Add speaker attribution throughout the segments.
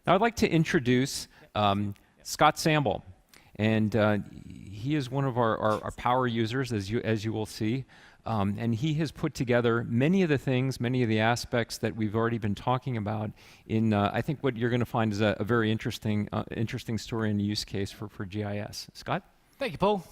Speaker 1: Now I'd like to introduce Scott Sambell, and he is one of our power users, as you will see, and he has put together many of the things, many of the aspects that we've already been talking about in, I think what you're going to find is a very interesting story and use case for GIS. Scott?
Speaker 2: Thank you, Paul.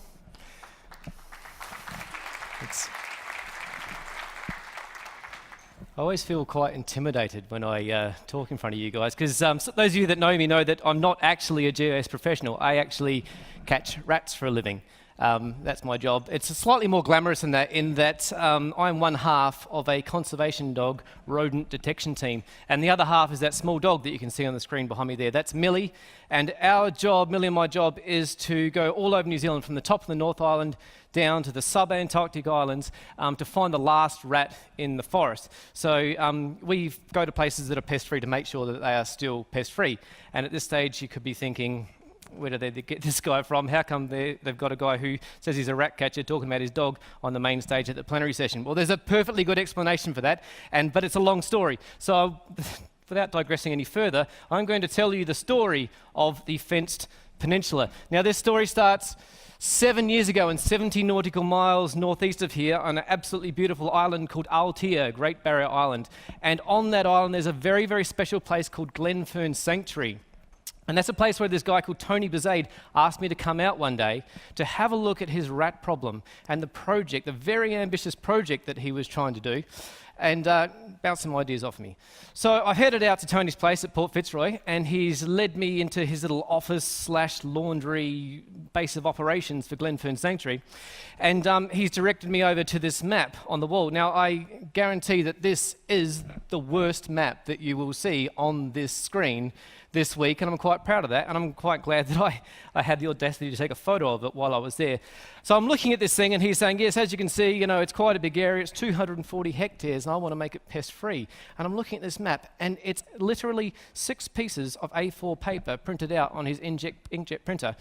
Speaker 2: I always feel quite intimidated when I talk in front of you guys, because those of you that know me know that I'm not actually a GIS professional. I actually catch rats for a living. That's my job. It's slightly more glamorous than that, in that I'm one half of a conservation dog rodent detection team, and the other half is that small dog that you can see on the screen behind me there. That's Millie, and our job, Millie and my job, is to go all over New Zealand, from the top of the North Island down to the sub-Antarctic islands, to find the last rat in the forest. So we go to places that are pest-free to make sure that they are still pest-free. And at this stage, you could be thinking, where did they get this guy from? How come they've got a guy who says he's a rat catcher talking about his dog on the main stage at the plenary session? Well, there's a perfectly good explanation for that, but it's a long story. So without digressing any further, I'm going to tell you the story of the fenced peninsula. Now, this story starts 7 years ago and 70 nautical miles northeast of here on an absolutely beautiful island called Aotea, Great Barrier Island. And on that island, there's a very, very special place called Glenfern Sanctuary. And that's a place where this guy called Tony Bezade asked me to come out one day to have a look at his rat problem and the project, the very ambitious project that he was trying to do, and bounce some ideas off me. So I headed out to Tony's place at Port Fitzroy, and he's led me into his little office/laundry base of operations for Glenfern Sanctuary, and he's directed me over to this map on the wall. Now, I guarantee that this is the worst map that you will see on this screen this week, and I'm quite proud of that, and I'm quite glad that I had the audacity to take a photo of it while I was there. So I'm looking at this thing, and he's saying, yes, as you can see, you know, it's quite a big area, it's 240 hectares, and I want to make it pest-free. And I'm looking at this map, and it's literally 6 pieces of A4 paper printed out on his inkjet printer,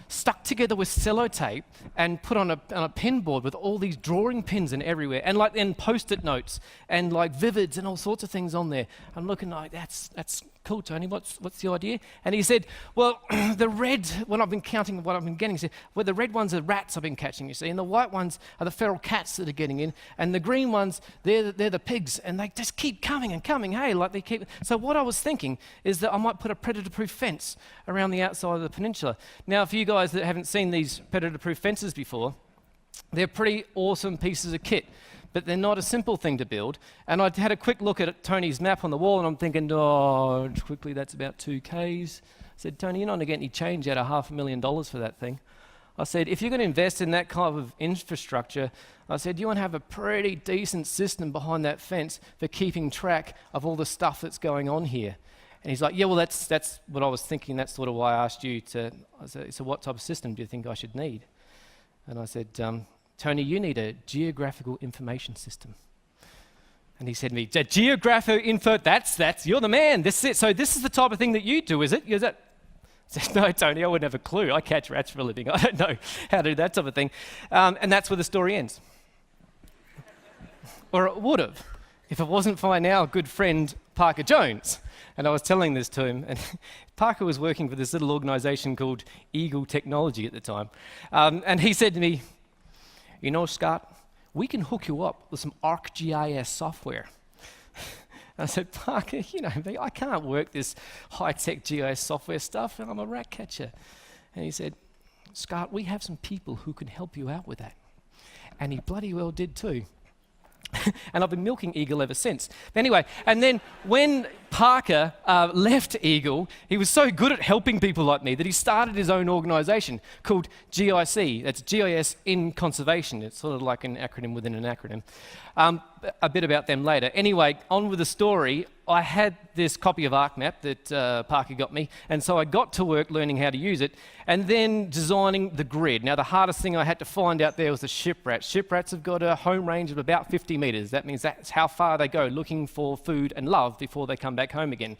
Speaker 2: stuck together with sellotape and put on a pin board with all these drawing pins in everywhere, and like then post-it notes and like vivids and all sorts of things on there. I'm looking like, that's cool, Tony, what's the idea? And he said, well, the red, when I've been counting what I've been getting, he said, well, the red ones are rats I've been catching, you see, and the white ones are the feral cats that are getting in, and the green ones, they're the pigs, and they just keep coming and coming, hey, like they keep. So what I was thinking is that I might put a predator-proof fence around the outside of the peninsula. Now, for you guys that haven't seen these predator-proof fences before, they're pretty awesome pieces of kit, but they're not a simple thing to build. And I had a quick look at Tony's map on the wall, and I'm thinking, oh, quickly, that's about 2 Ks. I said, Tony, you're not going to get any change out of $500,000 for that thing. I said, if you're going to invest in that kind of infrastructure, I said, you want to have a pretty decent system behind that fence for keeping track of all the stuff that's going on here. And he's like, yeah, well, that's what I was thinking. That's sort of why I asked you to. I said, so what type of system do you think I should need? And I said, Tony, you need a geographical information system. And he said to me, geographical info, that's, you're the man, this is it. So this is the type of thing that you do, is it? Is that? I said, no, Tony, I wouldn't have a clue. I catch rats for a living. I don't know how to do that type of thing. And that's where the story ends. Or it would have, if it wasn't for my now good friend, Parker Jones. And I was telling this to him, and Parker was working for this little organisation called Eagle Technology at the time. And he said to me, you know, Scott, we can hook you up with some ArcGIS software. I said, Parker, you know, I can't work this high-tech GIS software stuff, and I'm a rat catcher. And he said, Scott, we have some people who can help you out with that. And he bloody well did too. And I've been milking Eagle ever since. Anyway, and then when Parker left Eagle, he was so good at helping people like me that he started his own organisation called GIC. That's GIS in Conservation. It's sort of like an acronym within an acronym. A bit about them later. Anyway, on with the story. I had this copy of ArcMap that Parker got me, and so I got to work learning how to use it, and then designing the grid. Now, the hardest thing I had to find out there was the ship rats. Ship rats have got a home range of about 50 metres. That means that's how far they go looking for food and love before they come back home again.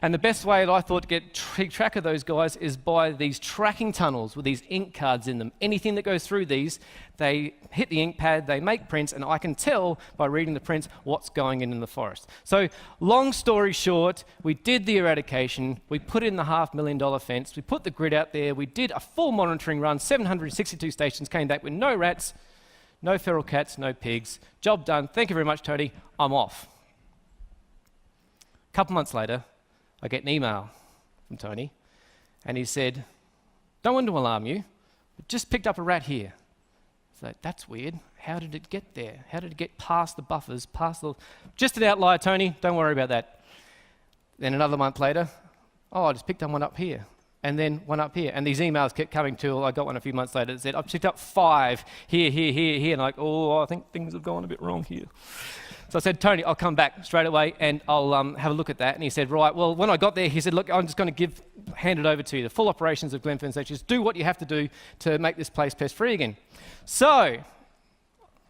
Speaker 2: And the best way that I thought to keep track of those guys is by these tracking tunnels with these ink cards in them. Anything that goes through these, they hit the ink pad, they make prints, and I can tell by reading the prints what's going in the forest. So long story short, we did the eradication, we put in the $500,000 fence, we put the grid out there, we did a full monitoring run, 762 stations, came back with no rats, no feral cats, no pigs. Job done. Thank you very much, Tony. I'm off. A couple months later, I get an email from Tony, and he said, "Don't want to alarm you, but just picked up a rat here." So that's weird. How did it get there? How did it get past the buffers, past the... Just an outlier, Tony. Don't worry about that. Then another month later, "Oh, I just picked up one up here." And then one up here. And these emails kept coming till I got one a few months later that said, "I've picked up 5 here, here, here, here." And I'm like, "Oh, I think things have gone a bit wrong here." So I said, "Tony, I'll come back straight away and I'll have a look at that." And he said, "Right." Well, when I got there, he said, "Look, I'm just going to hand it over to you. The full operations of Glenfern Sanctuary. Just do what you have to do to make this place pest-free again." So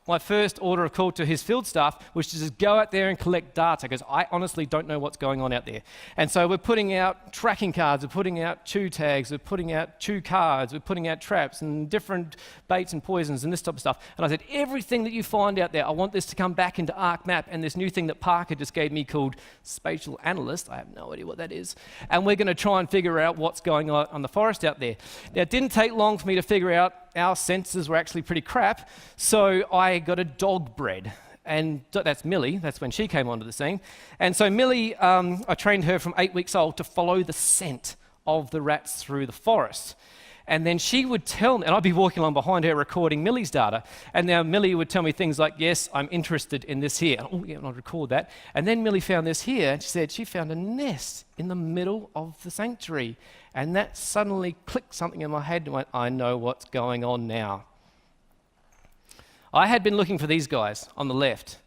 Speaker 2: my first order of call to his field staff was to just go out there and collect data, because I honestly don't know what's going on out there. And so we're putting out tracking cards, we're putting out chew tags, we're putting out chew cards, we're putting out traps and different baits and poisons and this type of stuff. And I said, everything that you find out there, I want this to come back into ArcMap and this new thing that Parker just gave me called Spatial Analyst. I have no idea what that is. And we're going to try and figure out what's going on the forest out there. Now, it didn't take long for me to figure out our sensors were actually pretty crap, so I got a dog bred. And that's Millie, that's when she came onto the scene. And so Millie, I trained her from 8 weeks old to follow the scent of the rats through the forest. And then she would tell me, and I'd be walking along behind her recording Millie's data, and now Millie would tell me things like, "Yes, I'm interested in this here." And, "Oh yeah," and I'd record that. And then Millie found this here, and she said she found a nest in the middle of the sanctuary. And that suddenly clicked something in my head and went, I know what's going on now. I had been looking for these guys on the left.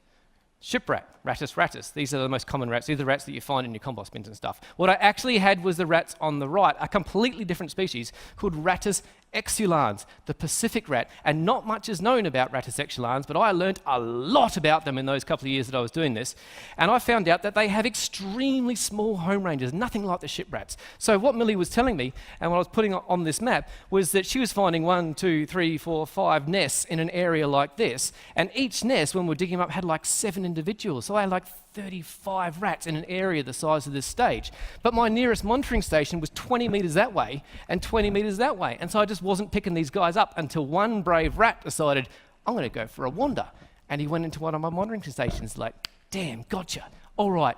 Speaker 2: Shiprat, Rattus rattus. These are the most common rats. These are the rats that you find in your compost bins and stuff. What I actually had was the rats on the right, a completely different species called Rattus exulans, the Pacific rat. And not much is known about Rattus exulans, but I learned a lot about them in those couple of years that I was doing this. And I found out that they have extremely small home ranges, nothing like the shiprats. So what Millie was telling me, and what I was putting on this map, was that she was finding 1, 2, 3, 4, 5 nests in an area like this. And each nest, when we were digging them up, had like 7 individuals. So I had like 35 rats in an area the size of this stage. But my nearest monitoring station was 20 metres that way and 20 metres that way. And so I just wasn't picking these guys up until one brave rat decided, I'm going to go for a wander. And he went into one of my monitoring stations like, damn, gotcha. All right,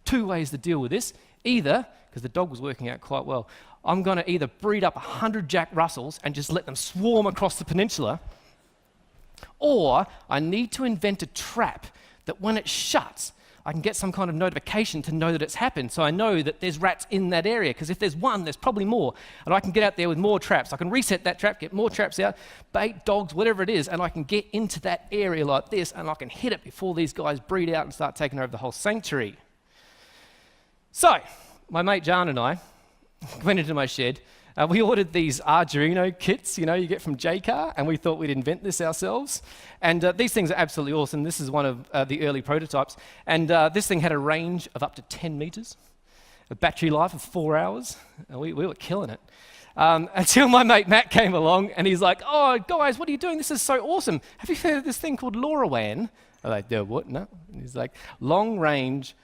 Speaker 2: 2 ways to deal with this. Either, because the dog was working out quite well, I'm going to either breed up 100 Jack Russells and just let them swarm across the peninsula, or I need to invent a trap that when it shuts, I can get some kind of notification to know that it's happened, so I know that there's rats in that area, because if there's one, there's probably more, and I can get out there with more traps. I can reset that trap, get more traps out, bait, dogs, whatever it is, and I can get into that area like this, and I can hit it before these guys breed out and start taking over the whole sanctuary. So, my mate Jan and I went into my shed. We ordered these Arduino kits, you get from JCar, and we thought we'd invent this ourselves. And these things are absolutely awesome. This is one of the early prototypes. And this thing had a range of up to 10 meters, a battery life of 4 hours. And we were killing it. Until my mate Matt came along, and he's like, oh, guys, what are you doing? This is so awesome. Have you heard of this thing called LoRaWAN? I'm like, what? No. And he's like, long range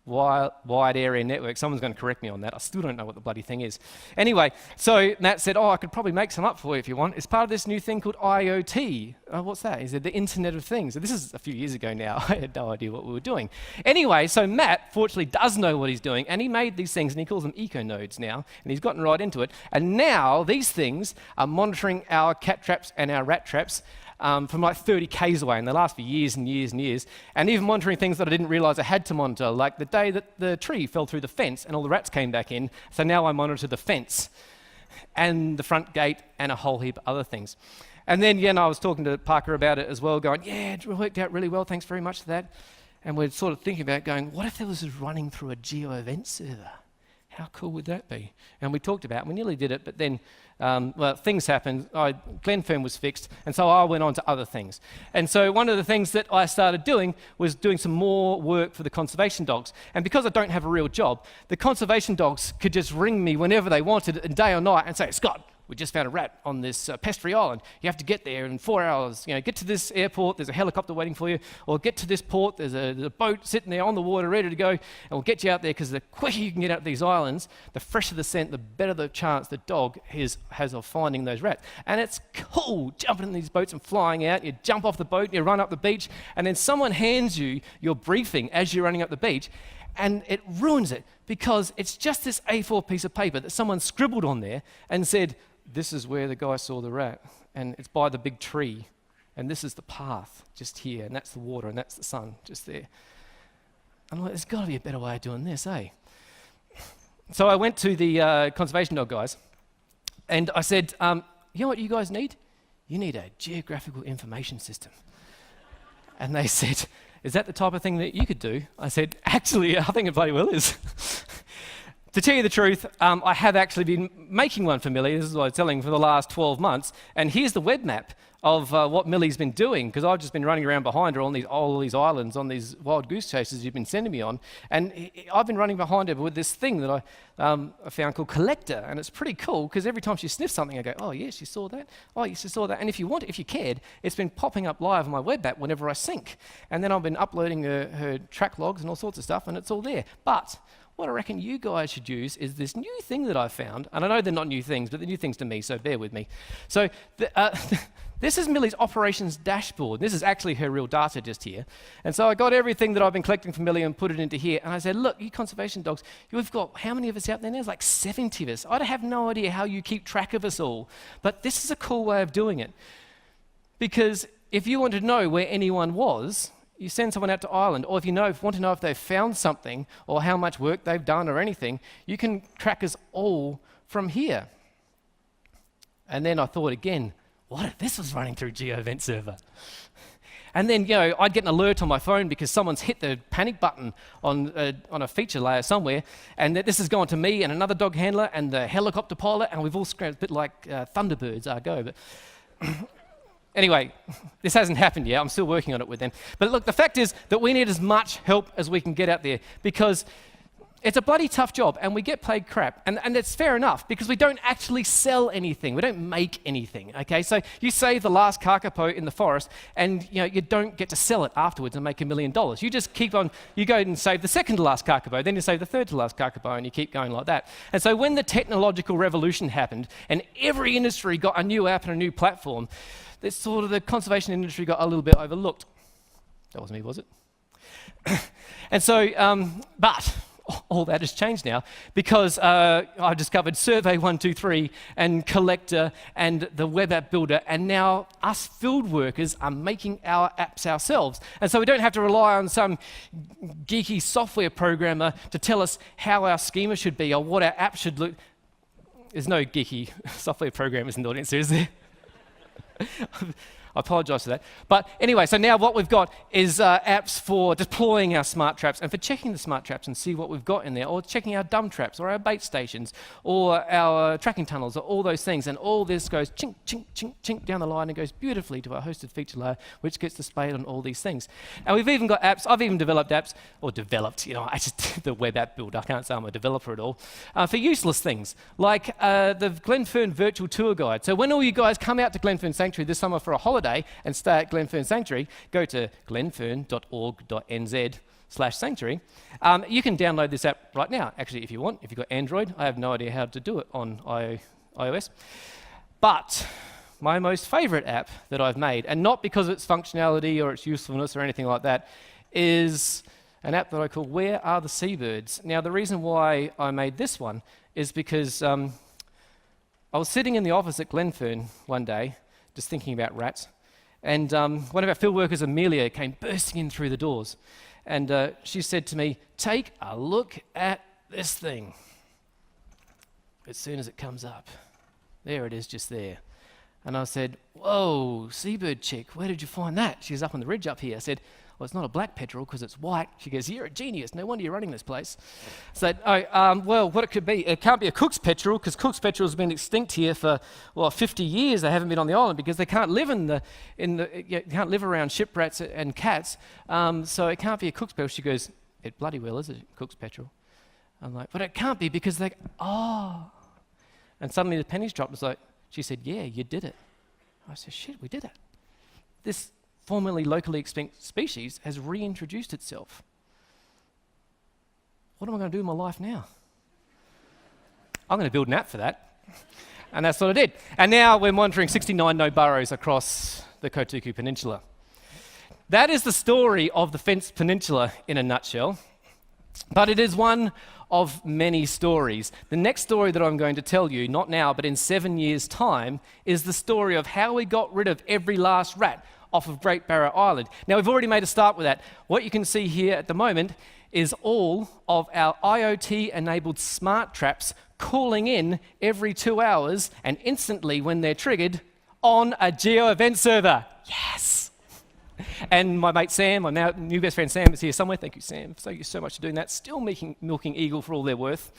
Speaker 2: wide area network. Someone's going to correct me on that. I still don't know what the bloody thing is. Anyway, so Nat said, I could probably make some up for you if you want. It's part of this new thing called IoT. What's that? He said, the Internet of Things. So this is a few years ago now. I had no idea what we were doing. Anyway, so Matt fortunately does know what he's doing, and he made these things, and he calls them eco nodes now, and he's gotten right into it. And now these things are monitoring our cat traps and our rat traps from like 30 k's away, and they last for years and years and years, and even monitoring things that I didn't realize I had to monitor, like the day that the tree fell through the fence and all the rats came back in, so now I monitor the fence and the front gate and a whole heap of other things. And then, I was talking to Parker about it as well, going, yeah, it worked out really well, thanks very much for that. And we're sort of thinking about going, what if there was this running through a geo event server? How cool would that be? And we talked about it. We nearly did it, but then, well, things happened. Glenfern was fixed, and so I went on to other things. And so one of the things that I started doing was doing some more work for the conservation dogs. And because I don't have a real job, the conservation dogs could just ring me whenever they wanted, day or night, and say, Scott, we just found a rat on this pest-free island. You have to get there in 4 hours. Get to this airport, there's a helicopter waiting for you, or get to this port, there's a boat sitting there on the water ready to go, and we'll get you out there, because the quicker you can get out these islands, the fresher the scent, the better the chance the dog has of finding those rats. And it's cool jumping in these boats and flying out. You jump off the boat, you run up the beach, and then someone hands you your briefing as you're running up the beach, and it ruins it, because it's just this A4 piece of paper that someone scribbled on there and said, this is where the guy saw the rat, and it's by the big tree, and this is the path just here, and that's the water, and that's the sun just there. I'm like, there's got to be a better way of doing this, eh? So I went to the conservation dog guys, and I said, you know what you guys need? You need a geographical information system. And they said, is that the type of thing that you could do? I said, actually, I think it bloody well is. To tell you the truth, I have actually been making one for Millie. This is what I was telling for the last 12 months. And here's the web map of what Millie's been doing, because I've just been running around behind her on all these islands, on these wild goose chases you've been sending me on. And I've been running behind her with this thing that I found called Collector. And it's pretty cool, because every time she sniffs something, I go, oh, yes, you saw that? Oh, yes, you saw that. And if you cared, it's been popping up live on my web map whenever I sync. And then I've been uploading her track logs and all sorts of stuff, and it's all there. But what I reckon you guys should use is this new thing that I found. And I know they're not new things, but they're new things to me, so bear with me. So this is Millie's operations dashboard. This is actually her real data just here. And so I got everything that I've been collecting from Millie and put it into here. And I said, look, you conservation dogs, we've got how many of us out there now? There's like 70 of us. I have no idea how you keep track of us all. But this is a cool way of doing it. Because if you want to know where anyone was, you send someone out to Ireland, or if you want to know if they've found something or how much work they've done or anything, you can track us all from here. And then I thought again, what if this was running through GeoEvent Server? And then, I'd get an alert on my phone because someone's hit the panic button on a feature layer somewhere, and this has gone to me and another dog handler and the helicopter pilot, and we've all scrambled, a bit like Thunderbirds are go. But anyway, this hasn't happened yet. I'm still working on it with them. But look, the fact is that we need as much help as we can get out there, because it's a bloody tough job and we get paid crap. And it's fair enough, because we don't actually sell anything. We don't make anything, okay? So you save the last kakapo in the forest and you don't get to sell it afterwards and make $1 million. You just keep on, you go and save the second to last kakapo, then you save the third to last kakapo, and you keep going like that. And so when the technological revolution happened and every industry got a new app and a new platform, this sort of the conservation industry got a little bit overlooked. That wasn't me, was it? And so, but all that has changed now, because I've discovered Survey 123 and Collector and the web app builder, and now us field workers are making our apps ourselves. And so we don't have to rely on some geeky software programmer to tell us how our schema should be or what our app should look. There's no geeky software programmers in the audience, is there? I apologise for that. But anyway, so now what we've got is apps for deploying our smart traps and for checking the smart traps and see what we've got in there, or checking our dumb traps or our bait stations or our tracking tunnels or all those things. And all this goes chink, chink, chink, chink down the line and goes beautifully to our hosted feature layer, which gets displayed on all these things. And we've even got apps. I've even developed apps, or developed, I just the web app builder. I can't say I'm a developer at all, for useless things like the Glenfern virtual tour guide. So when all you guys come out to Glenfern Sanctuary this summer for a holiday and stay at Glenfern Sanctuary, go to glenfern.org.nz/sanctuary. You can download this app right now, actually, if you want. If you've got Android, I have no idea how to do it on iOS. But my most favorite app that I've made, and not because of its functionality or its usefulness or anything like that, is an app that I call Where Are the Seabirds? Now, the reason why I made this one is because I was sitting in the office at Glenfern one day, just thinking about rats, and one of our field workers, Amelia, came bursting in through the doors, and she said to me, "Take a look at this thing." As soon as it comes up, there it is, just there. And I said, whoa, seabird chick, where did you find that? She was up on the ridge up here. I said, well, it's not a black petrel because it's white. She goes, you're a genius. No wonder you're running this place. I said, well, what it could be, it can't be a Cook's petrel because Cook's petrel has been extinct here for, 50 years. They haven't been on the island because they can't live can't live around ship rats and cats. So it can't be a Cook's petrel. She goes, it bloody well is a Cook's petrel. I'm like, but it can't be because and suddenly the pennies dropped. It's like, she said, yeah, you did it. I said, shit, we did it. This formerly locally extinct species has reintroduced itself. What am I going to do in my life now? I'm going to build an app for that. And that's what I did. And now we're monitoring 69 no burrows across the Kotuku Peninsula. That is the story of the Fence Peninsula in a nutshell. But it is one of many stories. The next story that I'm going to tell you, not now, but in 7 years' time, is the story of how we got rid of every last rat off of Great Barrow Island. Now, we've already made a start with that. What you can see here at the moment is all of our IoT-enabled smart traps calling in every 2 hours and instantly, when they're triggered, on a geo event server. Yes! And my mate Sam, my now new best friend Sam, is here somewhere. Thank you, Sam. Thank you so much for doing that. Still milking Eagle for all they're worth.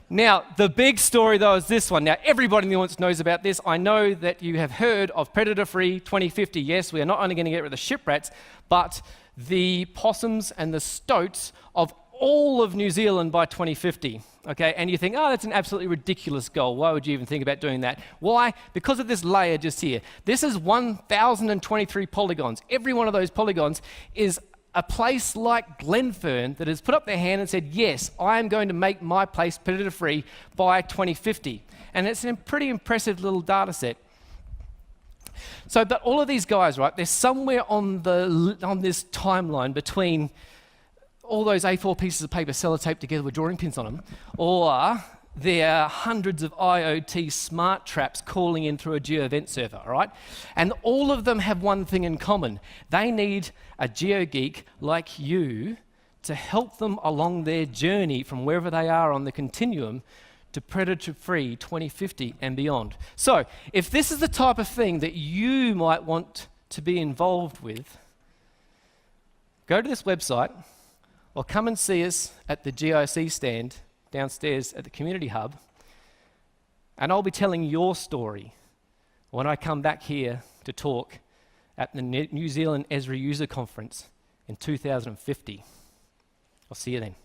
Speaker 2: Now, the big story, though, is this one. Now, everybody in the audience knows about this. I know that you have heard of Predator-Free 2050. Yes, we are not only going to get rid of the ship rats, but the possums and the stoats of all of New Zealand by 2050. Okay, and you think, oh, that's an absolutely ridiculous goal. Why would you even think about doing that? Why? Because of this layer just here. This is 1,023 polygons. Every one of those polygons is a place like Glenfern that has put up their hand and said, yes, I am going to make my place predator-free by 2050. And it's a pretty impressive little data set. So, but all of these guys, right, they're somewhere on this timeline between all those A4 pieces of paper sellotaped together with drawing pins on them, or there are hundreds of IoT smart traps calling in through a geo event server, all right? And all of them have one thing in common. They need a geo geek like you to help them along their journey from wherever they are on the continuum to predator-free 2050 and beyond. So, if this is the type of thing that you might want to be involved with, go to this website, or come and see us at the GIC stand downstairs at the community hub, and I'll be telling your story when I come back here to talk at the New Zealand Esri User Conference in 2050. I'll see you then.